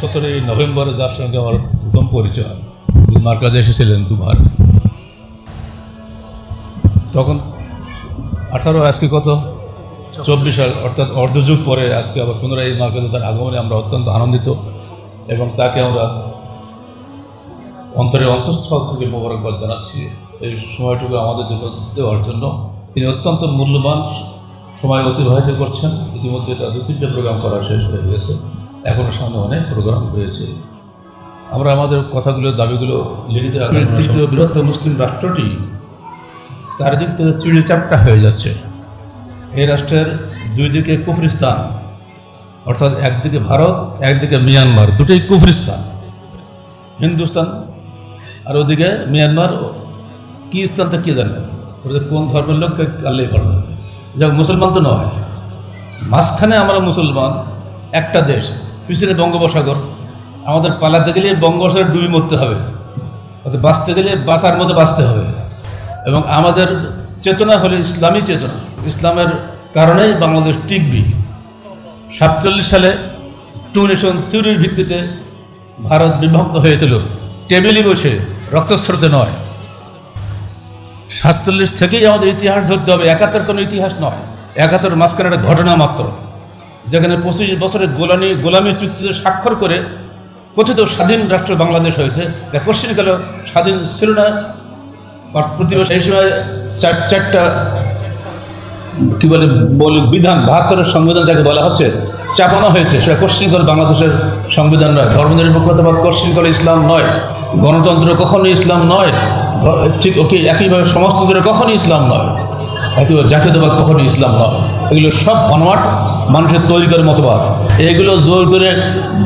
17ই নভেম্বরে যার সঙ্গে আমার প্রথম পরিচয়, মার্কাজে এসেছিলেন দুবার। তখন 18 আজকে কত 24 সাল, অর্থাৎ অর্ধযুগ পরে আজকে আবার পুনরায় এই মার্কাজে তার আগমনে আমরা অত্যন্ত আনন্দিত এবং তাকে আমরা অন্তরের অন্তঃস্থল থেকে মোবারকবাদ জানাচ্ছি এই সময়টুকু আমাদের জন্য দেওয়ার জন্য। তিনি অত্যন্ত মূল্যবান সময় অতিবাহিত করছেন। ইতিমধ্যে তার 2-3টে প্রোগ্রাম করা শেষ হয়ে গেছে, এখনও সামনে অনেক প্রোগ্রাম রয়েছে। আমরা আমাদের কথাগুলো দাবিগুলো লিখিত তৃতীয় বৃহত্তম মুসলিম রাষ্ট্রটি চারিদিক থেকে চিড়ে চাপটা হয়ে যাচ্ছে। এই রাষ্ট্রের দুই দিকে কুফরিস্তান, অর্থাৎ একদিকে ভারত, একদিকে মিয়ানমার, দুটোই কুফরিস্তান। হিন্দুস্তান আর ওদিকে মিয়ানমার, কি স্থানটা কে জানে, ওদের কোন ধর্মের লোক আল্লাহই পারবে। যাক, মুসলমান তো নয়, মাঝখানে আমরা মুসলমান, একটা দেশ, পিছনে বঙ্গোপসাগর। আমাদের পালাতে গেলে বঙ্গোপসাগর ডুবে মরতে হবে, অর্থাৎ বাঁচতে গেলে বাঁচার মতো বাঁচতে হবে। এবং আমাদের চেতনা হলে ইসলামী চেতনা, ইসলামের কারণেই বাংলাদেশ টিকবি। 47 সালে টু নেশন থিওরির ভিত্তিতে ভারত বিভক্ত হয়েছিল, টেবিলে বসে, রক্তস্রোতে নয়। 47 থেকেই আমাদের ইতিহাস ধরতে হবে, 71 কোনো ইতিহাস নয়। 71 মাঝখানে একটা ঘটনা মাত্র, যেখানে 25 বছরের গোলামী চুক্তিতে স্বাক্ষর করে কথিত স্বাধীন রাষ্ট্র বাংলাদেশ হয়েছে। কোশ্চিনকালে স্বাধীন ছিল না প্রতিবেশী। এই সময় চারটা কি বলে মৌলিক বিধান, 72-এর সংবিধান যাকে বলা হচ্ছে, চাপানো হয়েছে। সেটা কোশ্চিনকাল বাংলাদেশের সংবিধান নয়। ধর্মনিরপেক্ষতাবাদ কোশ্চিনকাল ইসলাম নয়, গণতন্ত্র কখনোই ইসলাম নয়, ঠিক ওকে একইভাবে সমাজতন্ত্র কখনোই ইসলাম নয়, একইভাবে জাতীয়তাবাদ কখনোই ইসলাম নয়। এগুলো সব বানোয়াট, মানুষের তৈরি করে মতবাদ। এগুলো জোর করে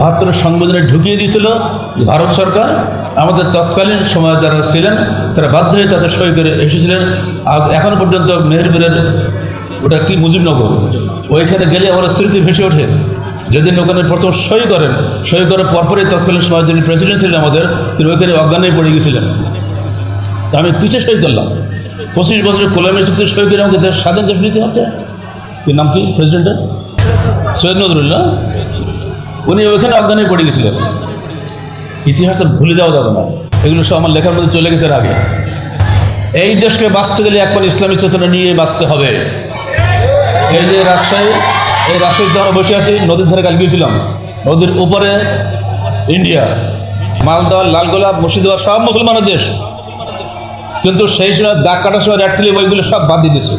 72-এর সংবিধানে ঢুকিয়ে দিয়েছিল ভারত সরকার। আমাদের তৎকালীন সময় যারা ছিলেন তারা বাধ্য হয়ে তাদের সই করে এসেছিলেন। আর এখনো পর্যন্ত মেহেরপুরের ওটা কি মুজিবনগর, ওইখানে গেলে আমরা স্মৃতি ভেসে ওঠে। যেদিন ওখানে প্রথম সই করেন, সই করার পরপরই তৎকালীন সময় যিনি প্রেসিডেন্ট ছিলেন আমাদের, তিনি ওইখানে অজ্ঞান হয়ে পড়ে গেছিলেন। তা আমি পিছিয়ে সই করলাম। 25 বছরের গোলামী চুক্তি সই করে আমাকে দেশ স্বাধীন দেশ নিতে হচ্ছে। কি নাম কি প্রেসিডেন্টের? সৈয়দ নজরুল্লাহ। উনি ওইখানে অজ্ঞান হয়ে পড়ে গেছিলেন। ইতিহাসটা ভুলে যাওয়া যাবে না, এগুলো সব আমার লেখার মধ্যে চলে গেছে এর আগে। এই দেশকে বাঁচতে গেলে একবার ইসলামী চেতনা নিয়ে বাঁচতে হবে। এই যে রাজশাহী, এই রাজশাহীতে আমরা বসে আছি, নদীর ধারে কাল গিয়েছিলাম। নদীর উপরে ইন্ডিয়া, মালদা, লালগোলা, মুর্শিদাবাদ সব মুসলমানের দেশ, কিন্তু সেই সময় দাগ কাটার সময় রেড ক্লিপ ওইগুলো সব বাদ দিয়ে দিয়েছে।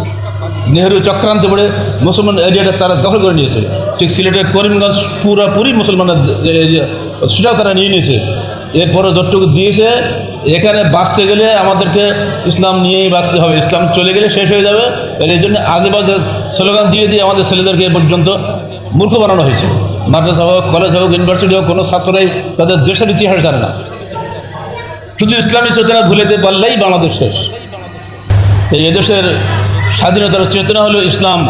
নেহরু চক্রান্তে পড়ে মুসলমান এরিয়াটা তারা দখল করে নিয়েছে। ঠিক সিলেটের করিমগঞ্জ পুরোপুরি মুসলমানের এরিয়া, সেটাও তারা নিয়ে নিয়েছে। এরপরে যতটুকু দিয়েছে, এখানে বাঁচতে গেলে আমাদেরকে ইসলাম নিয়েই বাঁচতে হবে, ইসলাম চলে গেলে শেষ হয়ে যাবে। এই জন্য আজেবাজে স্লোগান দিয়ে দিয়ে আমাদের ছেলেদেরকে এ পর্যন্ত মূর্খ বানানো হয়েছে। মাদ্রাসা হোক, কলেজ হোক, ইউনিভার্সিটি হোক, কোনো ছাত্ররাই তাদের দেশের ইতিহাস জানে না। শুধু ইসলামী চেতনা ভুলেতে পারলেই বাংলাদেশ শেষ। এই এদেশের স্বাধীনতার চেতনা হলো ইসলাম।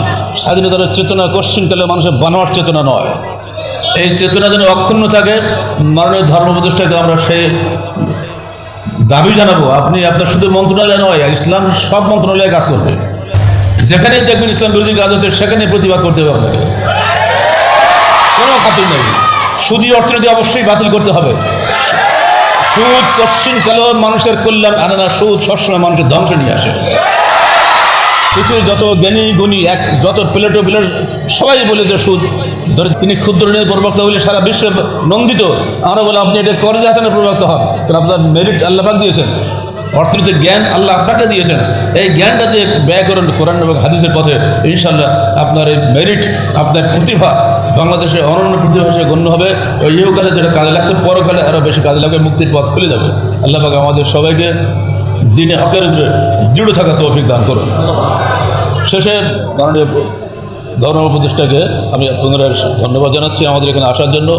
স্বাধীনতার চেতনা কোশ্চিনকালে মানুষের বানোয়াট চেতনা নয়। এই চেতনা যেন অক্ষুণ্ণ থাকে, মাননীয় ধর্ম উপদেষ্টাকে আমরা সেই দাবি জানাবো। আপনি আপনার শুধু মন্ত্রণালয় নয়, ইসলাম সব মন্ত্রণালয়ে কাজ করবে। যেখানেই দেখবেন ইসলাম বিরোধী কাজ হচ্ছে, সেখানে প্রতিবাদ করতে হবে আপনাকে, কোনো খাতির নেই। সুদী অর্থনীতি অবশ্যই বাতিল করতে হবে। সুদ কোশ্চিনকালেও মানুষের কল্যাণ আনে না, সুদ সবসময় মানুষের ধ্বংস নিয়ে আসে। পৃথিবীর যত জ্ঞানী গুণী, যত প্লেটো সবাই বলে যে সুদ, ধরে তিনি ক্ষুদ্র ঋণের প্রবক্তা বলে সারা বিশ্বে নন্দিত। আমরা বলে আপনি এটা করজে হাসানের প্রবক্তা হন, কারণ আপনার মেরিট আল্লাহ পাক দিয়েছেন, অর্থনীতির জ্ঞান আল্লাহ আপনাকে দিয়েছেন। এই জ্ঞানটা দিয়ে ব্যয় করেন কোরআন এবং হাদিসের পথে, ইনশাল্লাহ আপনার এই মেরিট, আপনার প্রতিভা বাংলাদেশে অনন্য প্রতিভা হিসেবে গণ্য হবে। ওই ইহকালে যেটা কাজে লাগছে, পরকালে আরও বেশি কাজে লাগবে, মুক্তির পথ খুলে যাবে। আল্লাহ পাক আমাদের সবাইকে দিনে হকের উপরে দৃঢ় থাকা তৌফিক দান করুন। শেষে মাননীয় ধর্ম উপদেষ্টাকে আমি পুনরায় ধন্যবাদ জানাচ্ছি আমাদের এখানে আসার জন্য,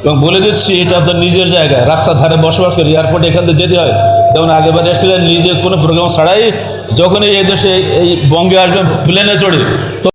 এবং বলে দিচ্ছি এটা আপনার নিজের জায়গায়, রাস্তার ধারে বসবাস করে, এয়ারপোর্টে এখান থেকে যেতে হয়। যেমন আগেবার এসেছিলেন নিজে কোনো প্রোগ্রাম ছাড়াই, যখনই এই দেশে এই বঙ্গে আসবেন প্লেনে চড়ে,